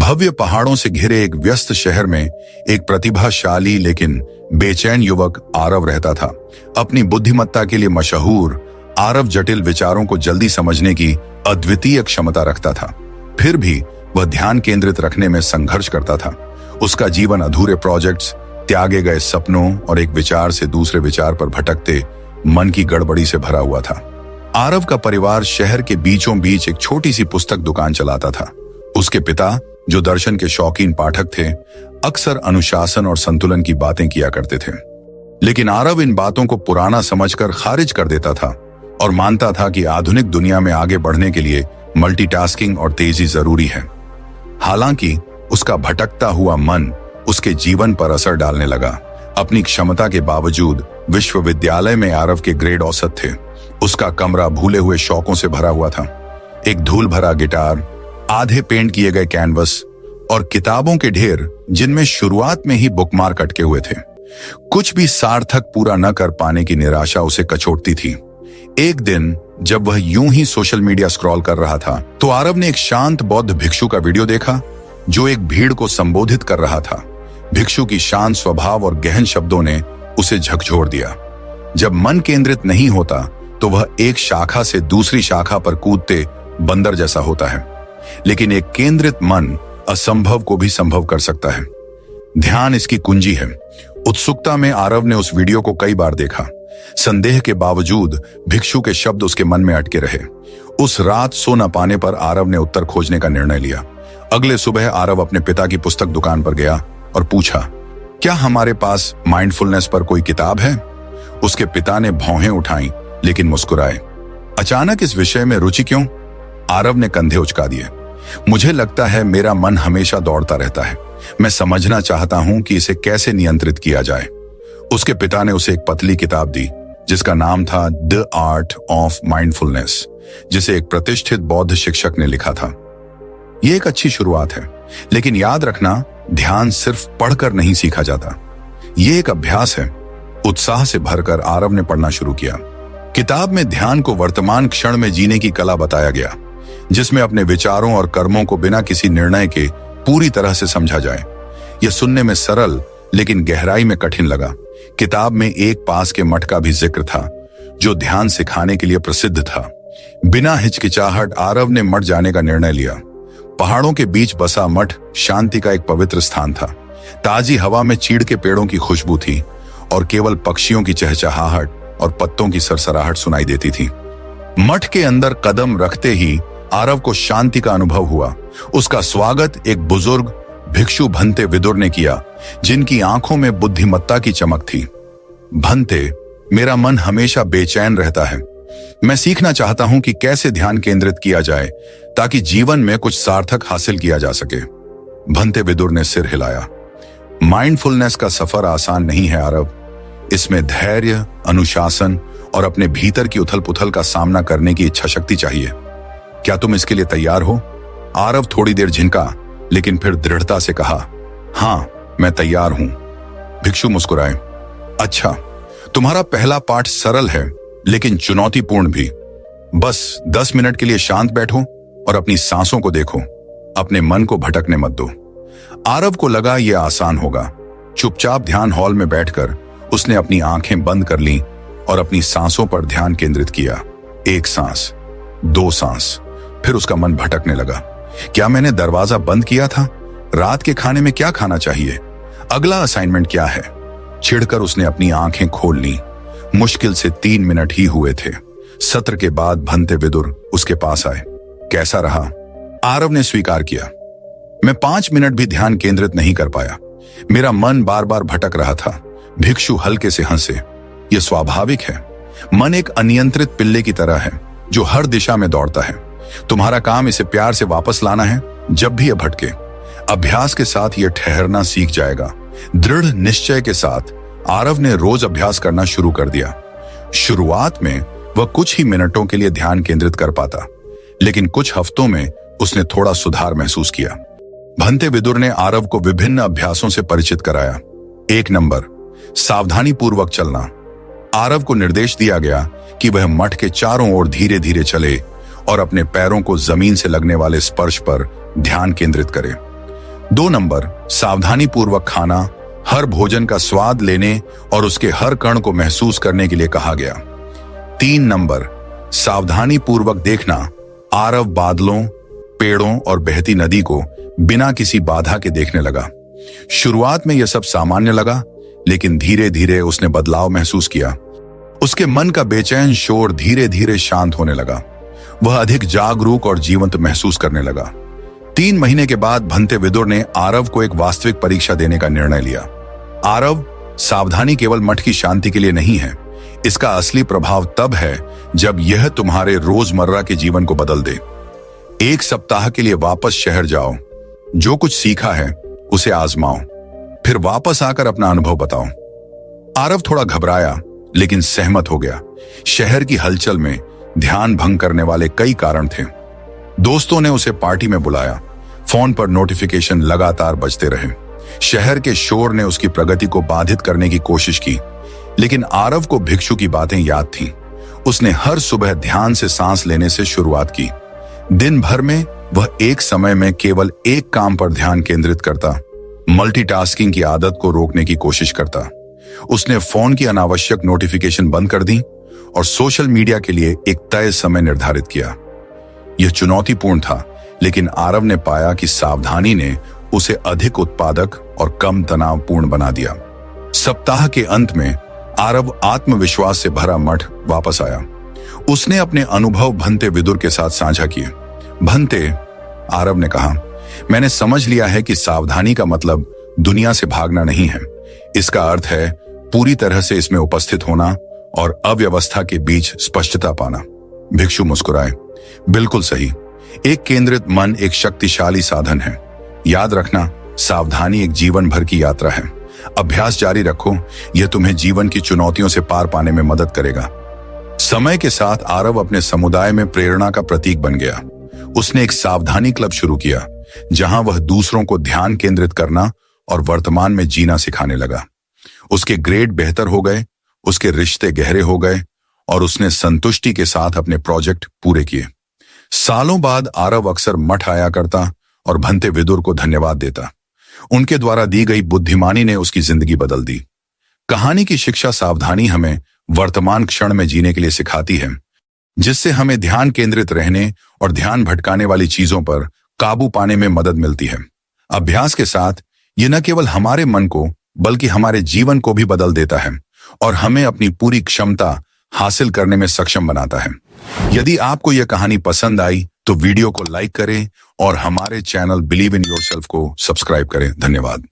भव्य पहाड़ों से घिरे एक व्यस्त शहर में एक प्रतिभाशाली लेकिन बेचैन युवक आरव रहता था। अपनी बुद्धिमत्ता के लिए मशहूर आरव जटिल विचारों को जल्दी समझने की अद्वितीय क्षमता रखता था। फिर भी वह ध्यान केंद्रित रखने में संघर्ष करता था। उसका जीवन अधूरे प्रोजेक्ट्स, त्यागे गए सपनों और एक विचार से दूसरे विचार पर भटकते मन की गड़बड़ी से भरा हुआ था। आरव का परिवार शहर के बीचों बीच एक छोटी सी पुस्तक दुकान चलाता था। उसके पिता, जो दर्शन के शौकीन पाठक थे, अक्सर अनुशासन और संतुलन की बातें किया करते थे। लेकिन आरव इन बातों को पुराना समझकर खारिज कर देता था और मानता था कि आधुनिक दुनिया में आगे बढ़ने के लिए मल्टीटास्किंग और तेजी जरूरी है। हालांकि उसका भटकता हुआ मन उसके जीवन पर असर डालने लगा। अपनी क्षमता के बावजूद विश्वविद्यालय में आरव के ग्रेड औसत थे। उसका कमरा भूले हुए शौकों से भरा हुआ था। एक धूल भरा गिटार, आधे पेंट किए गए कैनवस और किताबों के ढेर जिनमें शुरुआत में ही बुकमार्क अटके हुए थे। कुछ भी सार्थक पूरा न कर पाने की निराशा उसे कचोटती थी। एक दिन जब वह यूं ही सोशल मीडिया स्क्रॉल कर रहा था तो आरव ने एक शांत बौद्ध भिक्षु का वीडियो देखा जो एक भीड़ को संबोधित कर रहा था। भिक्षु की शांत स्वभाव और गहन शब्दों ने उसे झकझोर दिया। जब मन केंद्रित नहीं होता तो वह एक शाखा से दूसरी शाखा पर कूदते बंदर जैसा होता है, लेकिन एक केंद्रित मन असंभव को भी संभव कर सकता है। ध्यान इसकी कुंजी है। उत्सुकता में आरव ने उस वीडियो को कई बार देखा। संदेह के बावजूद भिक्षु के शब्द उसके मन में अटके रहे। उस रात सो न पाने पर आरव ने उत्तर खोजने का निर्णय लिया। अगले सुबह आरव अपने पिता की पुस्तक दुकान पर गया और पूछा, क्या हमारे पास माइंडफुलनेस पर कोई किताब है? उसके पिता ने भौहें उठाई लेकिन मुस्कुराए। अचानक इस विषय में रुचि क्यों? आरव ने कंधे उचका दिए। मुझे लगता है मेरा मन हमेशा दौड़ता रहता है। मैं समझना चाहता हूं कि इसे कैसे नियंत्रित किया जाए। उसके पिता ने उसे एक पतली किताब दी जिसका नाम था द आर्ट ऑफ माइंडफुलनेस, जिसे एक प्रतिष्ठित बौद्ध शिक्षक ने लिखा था। यह एक अच्छी शुरुआत है, लेकिन याद रखना, ध्यान सिर्फ पढ़कर नहीं सीखा जाता। यह एक अभ्यास है। उत्साह से भरकर आरव ने पढ़ना शुरू किया। किताब में ध्यान को वर्तमान क्षण में जीने की कला बताया गया, जिसमें अपने विचारों और कर्मों को बिना किसी निर्णय के पूरी तरह से समझा जाए। यह सुनने में सरल लेकिन गहराई में कठिन लगा। किताब में एक पास के मठ का भी जिक्र था जो ध्यान सिखाने के लिए प्रसिद्ध था। बिना हिचकिचाहट आरव ने मठ जाने का निर्णय लिया। पहाड़ों के बीच बसा मठ शांति का एक पवित्र स्थान था। ताजी हवा में चीड़ के पेड़ों की खुशबू थी और केवल पक्षियों की चहचहाहट और पत्तों की सरसराहट सुनाई देती थी। मठ के अंदर कदम रखते ही आरव को शांति का अनुभव हुआ। उसका स्वागत एक बुजुर्ग भिक्षु भंते विदुर ने किया, जिनकी आंखों में बुद्धिमत्ता की चमक थी। भंते, मेरा मन हमेशा बेचैन रहता है। मैं सीखना चाहता हूं कि कैसे ध्यान केंद्रित किया जाए ताकि जीवन में कुछ सार्थक हासिल किया जा सके। भंते विदुर ने सिर हिलाया। माइंडफुलनेस का सफर आसान नहीं है आरव। इसमें धैर्य, अनुशासन और अपने भीतर की उथल पुथल का सामना करने की इच्छा शक्ति चाहिए। क्या तुम इसके लिए तैयार हो? आरव थोड़ी देर झिनका, लेकिन फिर दृढ़ता से कहा, हां, मैं तैयार हूं। भिक्षु मुस्कुराए। अच्छा, तुम्हारा पहला पाठ सरल है लेकिन चुनौतीपूर्ण भी। बस 10 मिनट के लिए शांत बैठो और अपनी सांसों को देखो। अपने मन को भटकने मत दो। आरव को लगा यह आसान होगा। चुपचाप ध्यान हॉल में बैठकर उसने अपनी आंखें बंद कर लीं और अपनी सांसों पर ध्यान केंद्रित किया। एक सांस, 2 सांस, फिर उसका मन भटकने लगा। क्या मैंने दरवाजा बंद किया था? रात के खाने में क्या खाना चाहिए? अगला असाइनमेंट क्या है? छिड़कर उसने अपनी आंखें खोल ली। मुश्किल से 3 मिनट ही हुए थे। सत्र के बाद भंते विदुर उसके पास आए। कैसा रहा? आरव ने स्वीकार किया। मैं 5 मिनट भी ध्यान केंद्रित नहीं कर पाया। मेरा मन बार बार भटक रहा था। भिक्षु हल्के से हंसे। यह स्वाभाविक है। मन एक अनियंत्रित पिल्ले की तरह है जो हर दिशा में दौड़ता है। तुम्हारा काम इसे प्यार से वापस लाना है जब भी यह भटके। अभ्यास के साथ यह ठहरना सीख जाएगा। दृढ़ निश्चय के साथ आरव ने रोज अभ्यास करना शुरू कर दिया। शुरुआत में वह कुछ ही मिनटों के लिए ध्यान केंद्रित कर पाता, लेकिन कुछ हफ्तों में उसने थोड़ा सुधार महसूस किया। भंते विदुर ने आरव को विभिन्न अभ्यासों से परिचित कराया। 1 नंबर, सावधानी पूर्वक चलना। आरव को निर्देश दिया गया कि वह मठ के चारों ओर धीरे धीरे चले और अपने पैरों को जमीन से लगने वाले स्पर्श पर ध्यान केंद्रित करे। 2 नंबर, सावधानी पूर्वक खाना, हर भोजन का स्वाद लेने और उसके हर कण को महसूस करने के लिए कहा गया। 3 नंबर, सावधानी पूर्वक देखना, आरव बादलों, पेड़ों और बहती नदी को बिना किसी बाधा के देखने लगा। शुरुआत में यह सब सामान्य लगा, लेकिन धीरे धीरे उसने बदलाव महसूस किया। उसके मन का बेचैन शोर धीरे धीरे शांत होने लगा। वह अधिक जागरूक और जीवंत महसूस करने लगा। 3 महीने के बाद भंते विदुर ने आरव को एक वास्तविक परीक्षा देने का निर्णय लिया। आरव, सावधानी केवल मठ की शांति के लिए नहीं है। इसका असली प्रभाव तब है जब यह तुम्हारे रोजमर्रा के जीवन को बदल दे। 1 सप्ताह के लिए वापस शहर जाओ, जो कुछ सीखा है उसे आजमाओ, फिर वापस आकर अपना अनुभव बताओ। आरव थोड़ा घबराया, लेकिन सहमत हो गया। शहर की हलचल में ध्यान भंग करने वाले कई कारण थे। दोस्तों ने उसे पार्टी में बुलाया, फोन पर नोटिफिकेशन लगातार बजते रहे। शहर के शोर ने उसकी प्रगति को बाधित करने की कोशिश की, लेकिन आरव को भिक्षु की बातें याद थीं। उसने हर सुबह ध्यान से सांस लेने से शुरुआत की। दिन भर में वह एक समय में केवल एक काम पर ध्यान केंद्रित करता, मल्टीटास्किंग की आदत को रोकने की कोशिश करता। उसने फोन की अनावश्यक नोटिफिकेशन बंद कर दी और सोशल मीडिया के लिए एक तय समय निर्धारित किया। यह चुनौतीपूर्ण था, लेकिन आरव ने पाया कि सावधानी ने उसे अधिक उत्पादक और कम तनावपूर्ण बना दिया। सप्ताह के अंत में आरव आत्मविश्वास से भरा मठ वापस आया। उसने अपने अनुभव भंते विदुर के साथ साझा किए। भंते, आरव ने कहा, मैंने समझ लिया है कि सावधानी का मतलब दुनिया से भागना नहीं है। इसका अर्थ है पूरी तरह से इसमें उपस्थित होना और अव्यवस्था के बीच स्पष्टता पाना। भिक्षु मुस्कुराए। बिल्कुल सही। एक केंद्रित मन एक शक्तिशाली साधन है। याद रखना, सावधानी एक जीवन भर की यात्रा है। अभ्यास जारी रखो, यह तुम्हें जीवन की चुनौतियों से पार पाने में मदद करेगा। समय के साथ आरव अपने समुदाय में प्रेरणा का प्रतीक बन गया। उसने एक सावधानी क्लब शुरू किया, जहां वह दूसरों को ध्यान केंद्रित करना और वर्तमान में जीना सिखाने लगा। उसके ग्रेड बेहतर हो गए, उसके रिश्ते गहरे हो गए और उसने संतुष्टि के साथ अपने प्रोजेक्ट पूरे किए। सालों बाद आरव अक्सर मठ आया करता और भंते विदुर को धन्यवाद देता। उनके द्वारा दी गई बुद्धिमानी ने उसकी जिंदगी बदल दी। कहानी की शिक्षा सावधानी हमें वर्तमान क्षण में जीने के लिए सिखाती है, जिससे हमें ध्यान केंद्रित रहने और ध्यान भटकाने वाली चीजों पर काबू पाने में मदद मिलती है। अभ्यास के साथ ये न केवल हमारे मन को बल्कि हमारे जीवन को भी बदल देता है और हमें अपनी पूरी क्षमता हासिल करने में सक्षम बनाता है। यदि आपको यह कहानी पसंद आई तो वीडियो को लाइक करें और हमारे चैनल बिलीव इन योरसेल्फ को सब्सक्राइब करें। धन्यवाद।